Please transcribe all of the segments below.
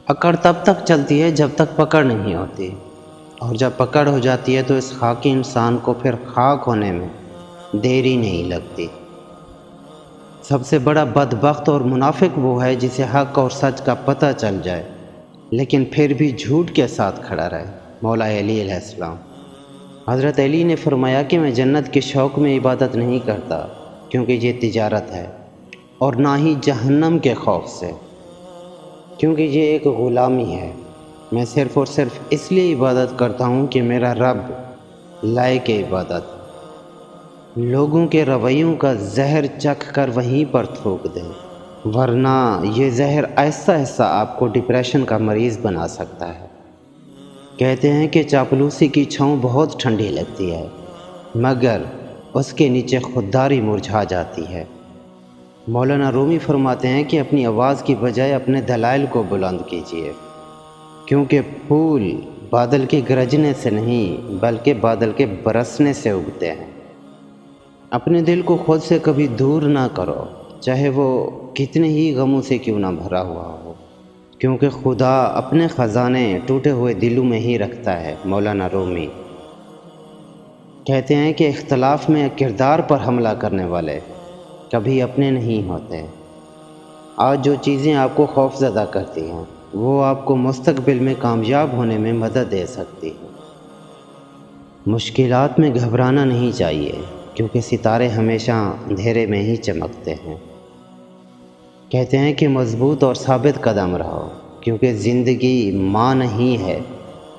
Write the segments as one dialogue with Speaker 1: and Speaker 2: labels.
Speaker 1: اکڑ تب تک چلتی ہے جب تک پکڑ نہیں ہوتی، اور جب پکڑ ہو جاتی ہے تو اس خاکی انسان کو پھر خاک ہونے میں دیری نہیں لگتی۔ سب سے بڑا بدبخت اور منافق وہ ہے جسے حق اور سچ کا پتہ چل جائے لیکن پھر بھی جھوٹ کے ساتھ کھڑا رہے۔ مولا علی علیہ السلام۔ حضرت علی نے فرمایا کہ میں جنت کے شوق میں عبادت نہیں کرتا کیونکہ یہ تجارت ہے، اور نہ ہی جہنم کے خوف سے کیونکہ یہ ایک غلامی ہے۔ میں صرف اور صرف اس لیے عبادت کرتا ہوں کہ میرا رب لائق عبادت لوگوں کے رویوں کا زہر چکھ کر وہیں پر تھوک دے، ورنہ یہ زہر آہستہ آہستہ آپ کو ڈپریشن کا مریض بنا سکتا ہے۔ کہتے ہیں کہ چاپلوسی کی چھاؤں بہت ٹھنڈی لگتی ہے مگر اس کے نیچے خودداری مرجھا جاتی ہے۔ مولانا رومی فرماتے ہیں کہ اپنی آواز کی بجائے اپنے دلائل کو بلند کیجیے، کیونکہ پھول بادل کے گرجنے سے نہیں بلکہ بادل کے برسنے سے اگتے ہیں۔ اپنے دل کو خود سے کبھی دور نہ کرو، چاہے وہ کتنے ہی غموں سے کیوں نہ بھرا ہوا ہو، کیونکہ خدا اپنے خزانے ٹوٹے ہوئے دلوں میں ہی رکھتا ہے۔ مولانا رومی کہتے ہیں کہ اختلاف میں کردار پر حملہ کرنے والے کبھی اپنے نہیں ہوتے۔ آج جو چیزیں آپ کو خوف زدہ کرتی ہیں وہ آپ کو مستقبل میں کامیاب ہونے میں مدد دے سکتی ہیں۔ مشکلات میں گھبرانا نہیں چاہیے کیونکہ ستارے ہمیشہ اندھیرے میں ہی چمکتے ہیں۔ کہتے ہیں کہ مضبوط اور ثابت قدم رہو کیونکہ زندگی ماں نہیں ہے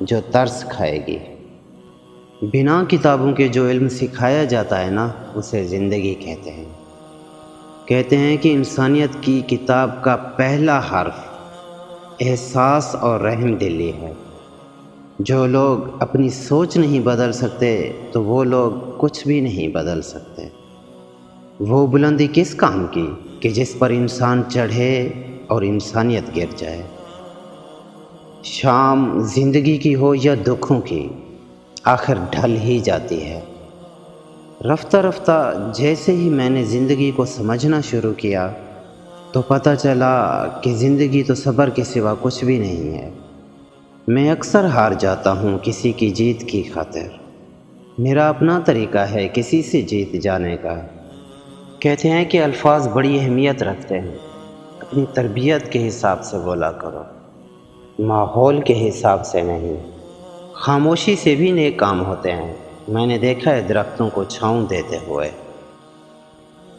Speaker 1: جو ترس کھائے گی۔ بنا کتابوں کے جو علم سکھایا جاتا ہے نا اسے زندگی کہتے ہیں۔ کہتے ہیں کہ انسانیت کی کتاب کا پہلا حرف احساس اور رحم دلی ہے۔ جو لوگ اپنی سوچ نہیں بدل سکتے تو وہ لوگ کچھ بھی نہیں بدل سکتے۔ وہ بلندی کس کام کی کہ جس پر انسان چڑھے اور انسانیت گر جائے۔ شام زندگی کی ہو یا دکھوں کی آخر ڈھل ہی جاتی ہے۔ رفتہ رفتہ جیسے ہی میں نے زندگی کو سمجھنا شروع کیا تو پتہ چلا کہ زندگی تو صبر کے سوا کچھ بھی نہیں ہے۔ میں اکثر ہار جاتا ہوں کسی کی جیت کی خاطر، میرا اپنا طریقہ ہے کسی سے جیت جانے کا۔ کہتے ہیں کہ الفاظ بڑی اہمیت رکھتے ہیں، اپنی تربیت کے حساب سے بولا کرو، ماحول کے حساب سے نہیں۔ خاموشی سے بھی نیک کام ہوتے ہیں، میں نے دیکھا ہے درختوں کو چھاؤں دیتے ہوئے۔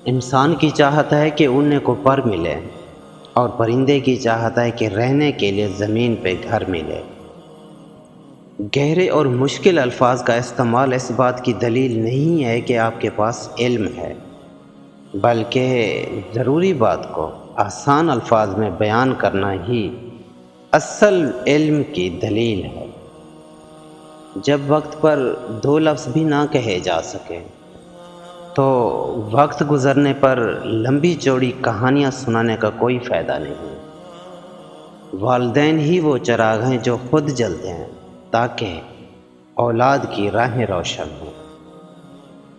Speaker 1: انسان کی چاہت ہے کہ اڑنے کو پر ملے اور پرندے کی چاہت ہے کہ رہنے کے لیے زمین پہ گھر ملے۔ گہرے اور مشکل الفاظ کا استعمال اس بات کی دلیل نہیں ہے کہ آپ کے پاس علم ہے، بلکہ ضروری بات کو آسان الفاظ میں بیان کرنا ہی اصل علم کی دلیل ہے۔ جب وقت پر دو لفظ بھی نہ کہے جا سکے تو وقت گزرنے پر لمبی چوڑی کہانیاں سنانے کا کوئی فائدہ نہیں۔ والدین ہی وہ چراغ ہیں جو خود جلتے ہیں تاکہ اولاد کی راہیں روشن ہوں۔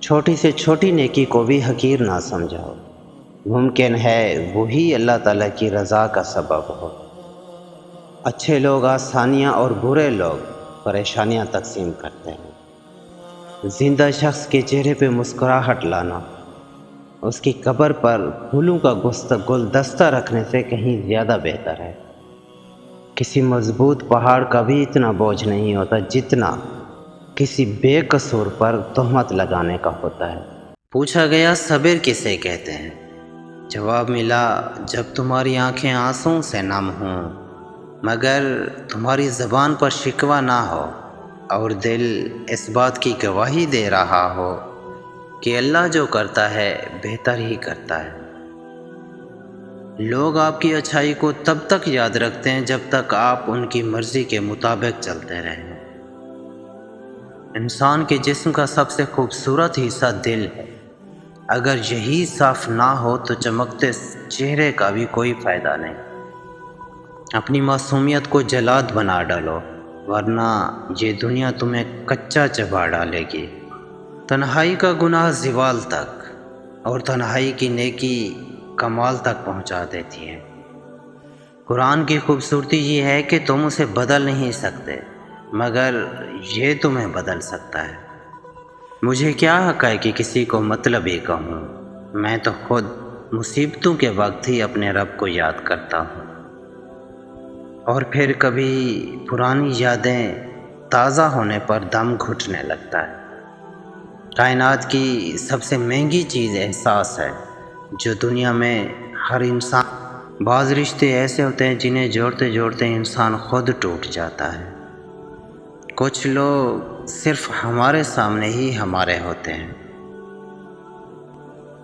Speaker 1: چھوٹی سے چھوٹی نیکی کو بھی حقیر نہ سمجھو، ممکن ہے وہی اللہ تعالیٰ کی رضا کا سبب ہو۔ اچھے لوگ آسانیاں اور برے لوگ پریشانیاں تقسیم کرتے ہیں۔ زندہ شخص کے چہرے پہ مسکراہٹ لانا اس کی قبر پر پھولوں کا گلدستہ رکھنے سے کہیں زیادہ بہتر ہے۔ کسی مضبوط پہاڑ کا بھی اتنا بوجھ نہیں ہوتا جتنا کسی بے قصور پر تہمت لگانے کا ہوتا ہے۔ پوچھا گیا صبر کسے کہتے ہیں؟ جواب ملا جب تمہاری آنکھیں آنسوں سے نم ہوں مگر تمہاری زبان پر شکوہ نہ ہو اور دل اس بات کی گواہی دے رہا ہو کہ اللہ جو کرتا ہے بہتر ہی کرتا ہے۔ لوگ آپ کی اچھائی کو تب تک یاد رکھتے ہیں جب تک آپ ان کی مرضی کے مطابق چلتے رہیں۔ انسان کے جسم کا سب سے خوبصورت حصہ دل ہے، اگر یہی صاف نہ ہو تو چمکتے چہرے کا بھی کوئی فائدہ نہیں۔ اپنی معصومیت کو جلاد بنا ڈالو ورنہ یہ دنیا تمہیں کچا چبا ڈالے گی۔ تنہائی کا گناہ زوال تک اور تنہائی کی نیکی کمال تک پہنچا دیتی ہے۔ قرآن کی خوبصورتی یہ ہے کہ تم اسے بدل نہیں سکتے، مگر یہ تمہیں بدل سکتا ہے۔ مجھے کیا حق ہے کہ کسی کو مطلبی کہوں، میں تو خود مصیبتوں کے وقت ہی اپنے رب کو یاد کرتا ہوں، اور پھر کبھی پرانی یادیں تازہ ہونے پر دم گھٹنے لگتا ہے۔ کائنات کی سب سے مہنگی چیز احساس ہے جو دنیا میں ہر انسان۔ بعض رشتے ایسے ہوتے ہیں جنہیں جوڑتے جوڑتے انسان خود ٹوٹ جاتا ہے۔ کچھ لوگ صرف ہمارے سامنے ہی ہمارے ہوتے ہیں۔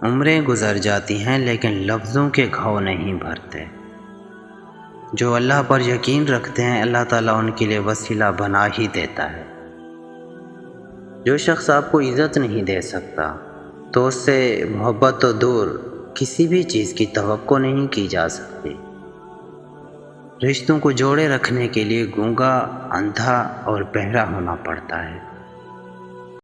Speaker 1: عمریں گزر جاتی ہیں لیکن لفظوں کے گھاؤ نہیں بھرتے۔ جو اللہ پر یقین رکھتے ہیں اللہ تعالیٰ ان کے لیے وسیلہ بنا ہی دیتا ہے۔ جو شخص آپ کو عزت نہیں دے سکتا تو اس سے محبت تو دور کسی بھی چیز کی توقع نہیں کی جا سکتی۔ رشتوں کو جوڑے رکھنے کے لیے گونگا، اندھا اور بہرا ہونا پڑتا ہے۔